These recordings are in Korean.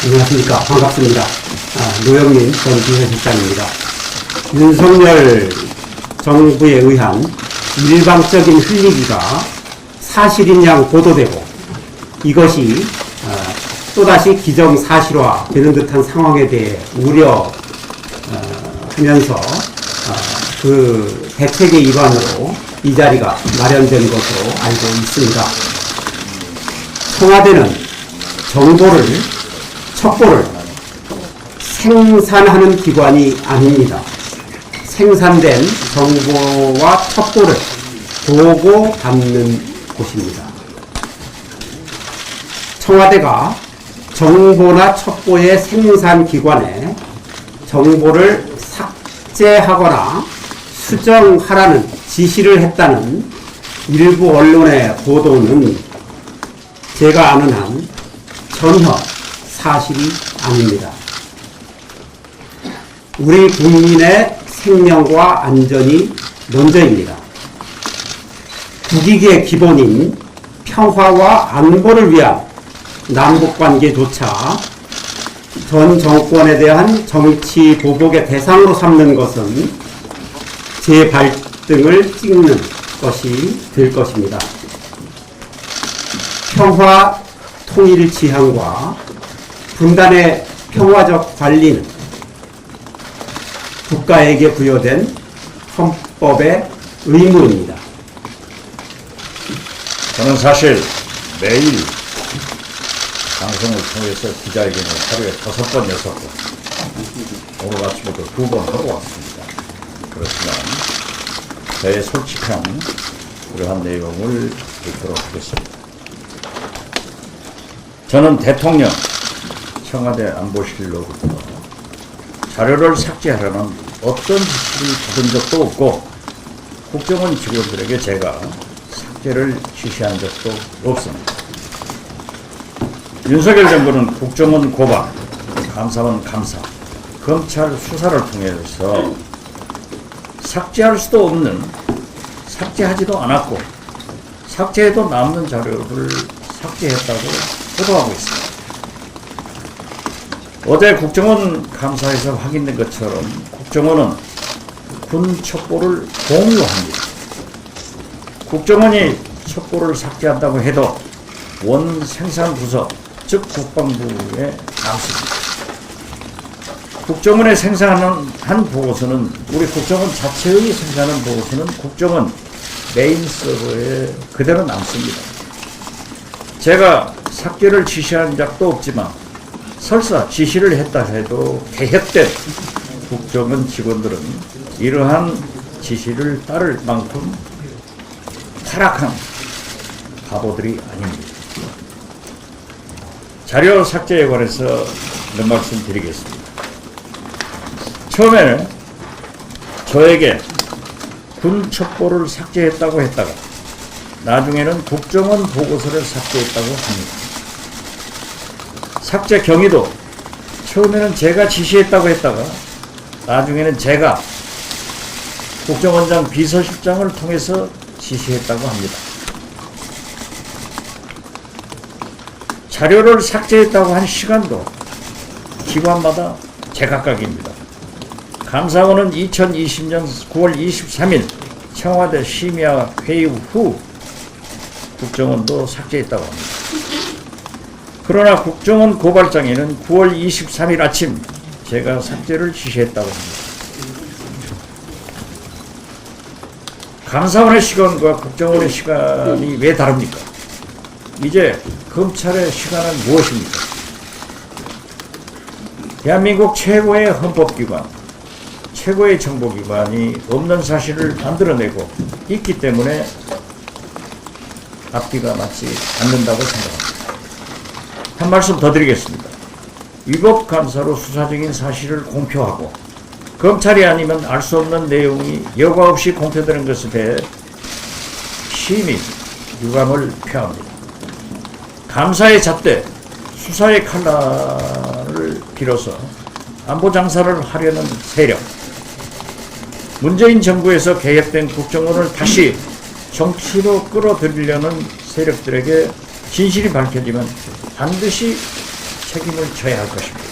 안녕하십니까. 반갑습니다. 노영민 전 비서실장입니다. 윤석열 정부에 의한 일방적인 흘리기가 사실인 양 보도되고 이것이 또다시 기정사실화되는 듯한 상황에 대해 우려하면서 그 대책의 일환으로 이 자리가 마련된 것으로 알고 있습니다. 청와대는 정보를, 첩보를 생산하는 기관이 아닙니다. 생산된 정보와 첩보를 보고받는 곳입니다. 청와대가 정보나 첩보의 생산기관에 정보를 삭제하거나 수정하라는 지시를 했다는 일부 언론의 보도는 제가 아는 한 전혀 사실이 아닙니다. 우리 국민의 생명과 안전이 먼저입니다. 국익의 기본인 평화와 안보를 위한 남북관계조차 전 정권에 대한 정치 보복의 대상으로 삼는 것은 제 발등을 찍는 것이 될 것입니다. 평화 통일 지향과 분단의 평화적 관리는 국가에게 부여된 헌법의 의무입니다. 저는 사실 매일 방송을 통해서 기자회견을 하루에 5번, 6번, 오늘 아침에도 2번 하고 왔습니다. 그렇지만 저의 솔직한 그러한 내용을 듣도록 하겠습니다. 저는 대통령, 청와대 안보실로부터 자료를 삭제하라는 어떤 지시를 받은 적도 없고 국정원 직원들에게 제가 삭제를 지시한 적도 없습니다. 윤석열 정부는 국정원 고발, 감사원 감사, 검찰 수사를 통해서 삭제할 수도 없는, 삭제하지도 않았고 삭제해도 남는 자료를 삭제했다고 보도하고 있습니다. 어제 국정원 감사에서 확인된 것처럼 국정원은 군 첩보를 공유합니다. 국정원이 첩보를 삭제한다고 해도 원 생산부서, 즉 국방부에 남습니다. 국정원에 생산하는 한 보고서는, 우리 국정원 자체의 생산하는 보고서는 국정원 메인 서버에 그대로 남습니다. 제가 삭제를 지시한 적도 없지만 설사 지시를 했다 해도 개혁된 국정원 직원들은 이러한 지시를 따를 만큼 타락한 바보들이 아닙니다. 자료 삭제에 관해서 몇 말씀 드리겠습니다. 처음에는 저에게 군 첩보를 삭제했다고 했다가 나중에는 국정원 보고서를 삭제했다고 합니다. 삭제 경위도 처음에는 제가 지시했다고 했다가 나중에는 제가 국정원장 비서실장을 통해서 지시했다고 합니다. 자료를 삭제했다고 한 시간도 기관마다 제각각입니다. 감사원은 2020년 9월 23일 청와대 심야 회의 후 국정원도 삭제했다고 합니다. 그러나 국정원 고발장에는 9월 23일 아침 제가 삭제를 지시했다고 합니다. 감사원의 시간과 국정원의 시간이 왜 다릅니까? 이제 검찰의 시간은 무엇입니까? 대한민국 최고의 헌법기관, 최고의 정보기관이 없는 사실을 만들어내고 있기 때문에 앞뒤가 맞지 않는다고 생각합니다. 한 말씀 더 드리겠습니다. 위법감사로 수사적인 사실을 공표하고 검찰이 아니면 알 수 없는 내용이 여과 없이 공표되는 것에 대해 심히 유감을 표합니다. 감사의 잣대, 수사의 칼날을 빌어서 안보 장사를 하려는 세력, 문재인 정부에서 개혁된 국정원을 다시 정치로 끌어들이려는 세력들에게 진실이 밝혀지면 반드시 책임을 져야 할 것입니다.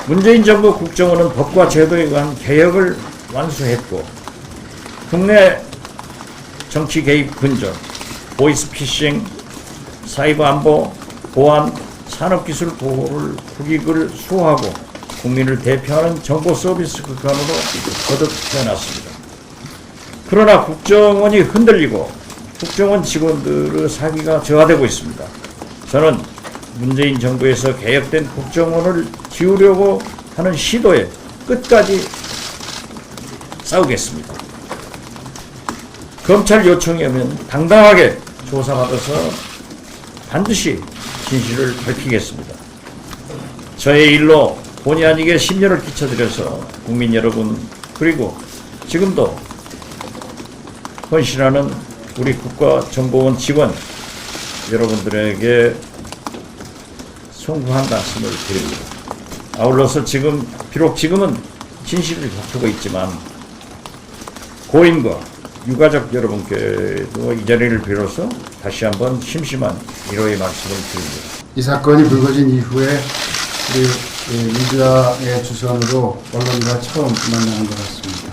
문재인 정부 국정원은 법과 제도에 관한 개혁을 완수했고 국내 정치 개입 근절, 보이스피싱, 사이버 안보, 보안, 산업기술 보호를 국익을 수호하고 국민을 대표하는 정보 서비스 기관으로 거듭 태어났습니다. 그러나 국정원이 흔들리고 국정원 직원들의 사기가 저하되고 있습니다. 저는 문재인 정부에서 개혁된 국정원을 지우려고 하는 시도에 끝까지 싸우겠습니다. 검찰 요청이 오면 당당하게 조사받아서 반드시 진실을 밝히겠습니다. 저의 일로 본의 아니게 심려를 끼쳐드려서 국민 여러분 그리고 지금도 헌신하는 우리 국가정보원 직원 여러분들에게 송구한 말씀을 드립니다. 아울러서 비록 지금은 진실을 밝히고 있지만 고인과 유가족 여러분께도 이 자리를 빌어서 다시 한번 심심한 위로의 말씀을 드립니다. 이 사건이 불거진 이후에 우리 미디어의 주선으로 언론과 처음 만나는 것 같습니다.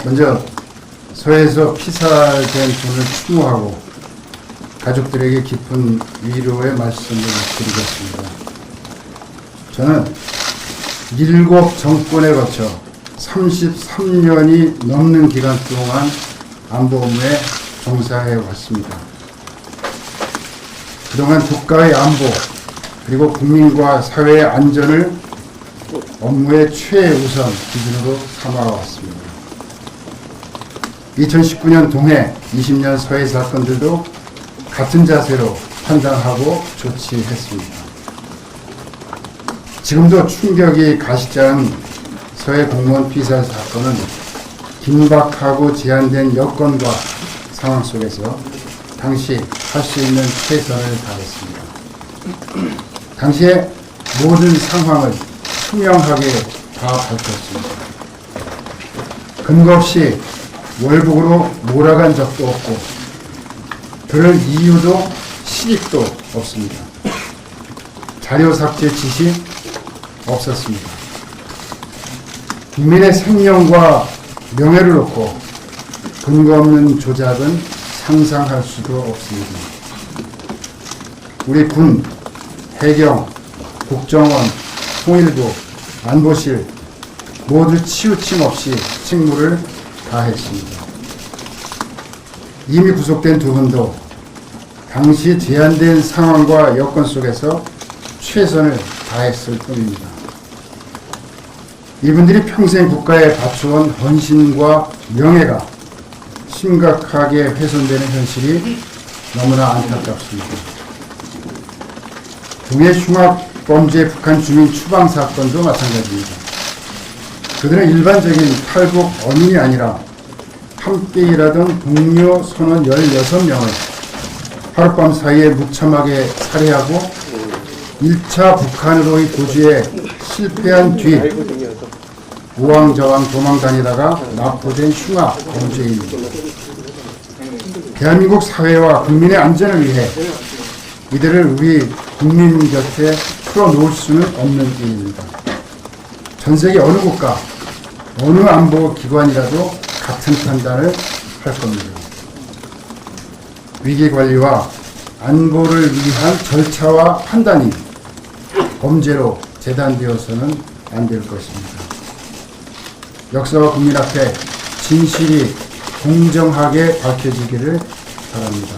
먼저 서해에서 피살된 분을 추모하고 가족들에게 깊은 위로의 말씀을 드리겠습니다. 저는 7 정권에 거쳐 33년이 넘는 기간 동안 안보 업무에 종사해 왔습니다. 그동안 국가의 안보 그리고 국민과 사회의 안전을 업무의 최우선 기준으로 삼아왔습니다. 2019년 동해, 20년 서해 사건들도 같은 자세로 판단하고 조치했습니다. 지금도 충격이 가시지 않은 서해 공무원 피살 사건은 긴박하고 제한된 여건과 상황 속에서 당시 할 수 있는 최선을 다했습니다. 당시에 모든 상황을 투명하게 다 밝혔습니다. 근거 없이 월북으로 몰아간 적도 없고 그럴 이유도 실익도 없습니다. 자료 삭제 지시 없었습니다. 국민의 생명과 명예를 놓고 근거 없는 조작은 상상할 수도 없습니다. 우리 군, 해경, 국정원, 통일부, 안보실 모두 치우침 없이 직무를 다했습니다. 이미 구속된 두 분도 당시 제한된 상황과 여건 속에서 최선을 다했을 뿐입니다. 이분들이 평생 국가에 바쳐온 헌신과 명예가 심각하게 훼손되는 현실이 너무나 안타깝습니다. 동해 흉악범죄 북한 주민 추방 사건도 마찬가지입니다. 그들은 일반적인 탈북 어민이 아니라 함께 일하던 동료 선원 16명을 하룻밤 사이에 무참하게 살해하고 1차 북한으로의 도주에 실패한 뒤 우왕좌왕 도망다니다가 납포된 흉악 범죄입니다. 대한민국 사회와 국민의 안전을 위해 이들을 우리 국민 곁에 풀어놓을 수는 없는 일입니다. 전 세계 어느 국가, 어느 안보기관이라도 같은 판단을 할 겁니다. 위기관리와 안보를 위한 절차와 판단이 범죄로 재단되어서는 안 될 것입니다. 역사와 국민 앞에 진실이 공정하게 밝혀지기를 바랍니다.